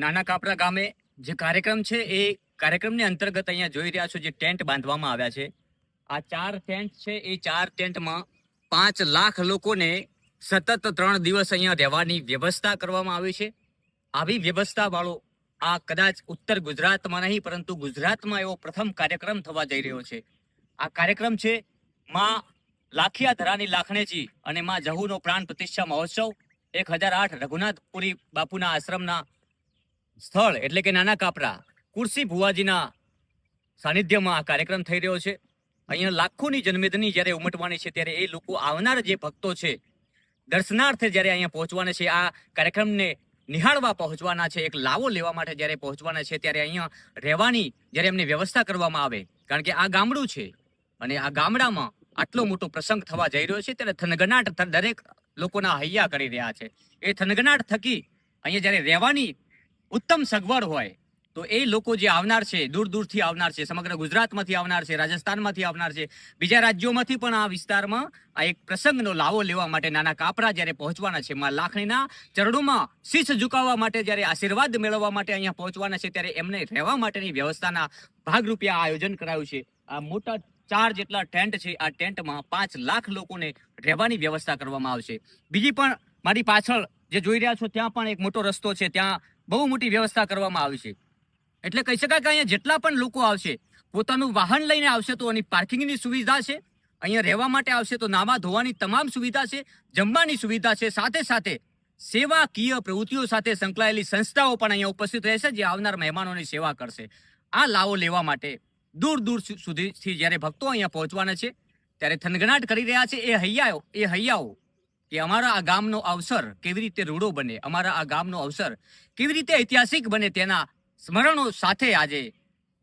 નાના કાપરા ગામે જે કાર્યક્રમ છે એ કાર્યક્રમની અંતર્ગત અહીંયા જોઈ રહ્યા છો જે ટેન્ટ બાંધવામાં આવ્યા છે. આ 4 ટેન્ટ છે એ 4 ટેન્ટમાં 5 લાખ લોકોને સતત 3 દિવસ અહીંયા રહેવાની વ્યવસ્થા કરવામાં આવી છે. આવી વ્યવસ્થા વાળો આ કદાચ ઉત્તર ગુજરાતમાં નહીં પરંતુ ગુજરાતમાં એવો પ્રથમ કાર્યક્રમ થવા જઈ રહ્યો છે. આ કાર્યક્રમ છે માં લાખિયાધરાની લાખણેજી અને માં જહુનો પ્રાણ પ્રતિષ્ઠા મહોત્સવ 1008 રઘુનાથપુરી બાપુના આશ્રમના સ્થળ એટલે કે નાના કાપરા કુરસી ભુવાજીના સાનિધ્યમાં આ કાર્યક્રમ થઈ રહ્યો છે. અહીંયા લાખોની જનમેદની જ્યારે ઉમટવાની છે ત્યારે એ લોકો આવનાર જે ભક્તો છે દર્શનાર્થે જ્યારે અહીંયા પહોંચવાના છે, આ કાર્યક્રમને નિહાળવા પહોંચવાના છે, એક લાવો લેવા માટે જ્યારે પહોંચવાના છે ત્યારે અહીંયા રહેવાની જ્યારે એમને વ્યવસ્થા કરવામાં આવે, કારણ કે આ ગામડું છે અને આ ગામડામાં આટલો મોટો પ્રસંગ થવા જઈ રહ્યો છે ત્યારે થનગનાટ દરેક લોકોના હૈયા કરી રહ્યા છે. એ થનગનાટ થકી અહીંયા જ્યારે રહેવાની ઉત્તમ સગવડ હોય તો એ લોકો જે આવનાર છે, દૂર દૂરથી આવનાર છે, સમગ્ર ગુજરાતમાંથી આવનાર છે, રાજસ્થાનમાંથી આવનાર છે, બીજા રાજ્યોમાંથી પણ આ વિસ્તારમાં આ એક પ્રસંગનો લાવો લેવા માટે નાના કાપરા જ્યારે પહોંચવાના છે, માં લાખણીના ચરણોમાં શીશ ઝુકાવવા માટે જ્યારે આશીર્વાદ મેળવવા માટે અહીંયા પહોંચવાના છે ત્યારે એમને રહેવા માટેની વ્યવસ્થાના ભાગરૂપે આ આયોજન કરાયું છે. આ મોટા 4 જેટલા ટેન્ટ છે, આ ટેન્ટમાં 5 લાખ લોકોને રહેવાની વ્યવસ્થા કરવામાં આવશે. બીજી પણ મારી પાછળ જે જોઈ રહ્યા છો ત્યાં પણ એક મોટો રસ્તો છે, ત્યાં બહુ મોટી વ્યવસ્થા કરવામાં આવી છે. એટલે કહી શકાય કે અહીંયા જેટલા પણ લોકો આવશે પોતાનું વાહન લઈને આવશે તો એની પાર્કિંગની સુવિધા છે, અહીંયા રહેવા માટે આવશે તો નાવા ધોવાની તમામ સુવિધા છે, જમવાની સુવિધા છે, સાથે સાથે સેવાકીય પ્રવૃત્તિઓ સાથે સંકળાયેલી સંસ્થાઓ પણ અહીંયા ઉપસ્થિત રહેશે જે આવનાર મહેમાનોની સેવા કરશે. આ લાવો લેવા માટે દૂર દૂર સુધીથી જ્યારે ભક્તો અહીંયા પહોંચવાના છે ત્યારે થનગનાટ કરી રહ્યા છે એ હૈયાઓ કે અમારા આ ગામનો અવસર કેવી રીતે રૂડો બને, અમારા આ ગામનો અવસર કેવી રીતે ઐતિહાસિક બને તેના સ્મરણો સાથે આજે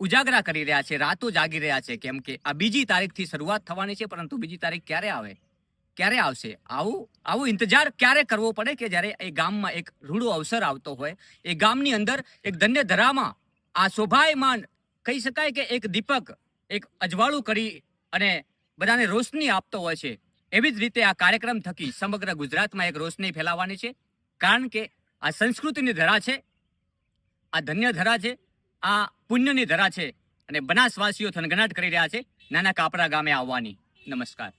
ઉજાગરા કરી રહ્યા છે, રાતો જાગી રહ્યા છે. કેમ કે આ 2જી તારીખથી શરૂઆત થવાની છે, પરંતુ 2જી તારીખ ક્યારે આવશે આવું ઇંતજાર ક્યારે કરવો પડે કે જ્યારે એ ગામમાં એક રૂડો અવસર આવતો હોય, એ ગામની અંદર એક ધન્ય ધરામાં આ શોભાયમાન કહી શકાય કે એક દીપક એક અજવાળું કરી અને બધાને રોશની આપતો હોય છે. એવી જ રીતે આ કાર્યક્રમ થકી સમગ્ર ગુજરાતમાં એક રોશની ફેલાવવાની છે, કારણ કે આ સંસ્કૃતિની ધરા છે, આ ધન્ય ધરા છે, આ પુણ્યની ધરા છે અને બનાસવાસીઓ થનગનાટ કરી રહ્યા છે નાના કાપરા ગામે આવવાની. નમસ્કાર.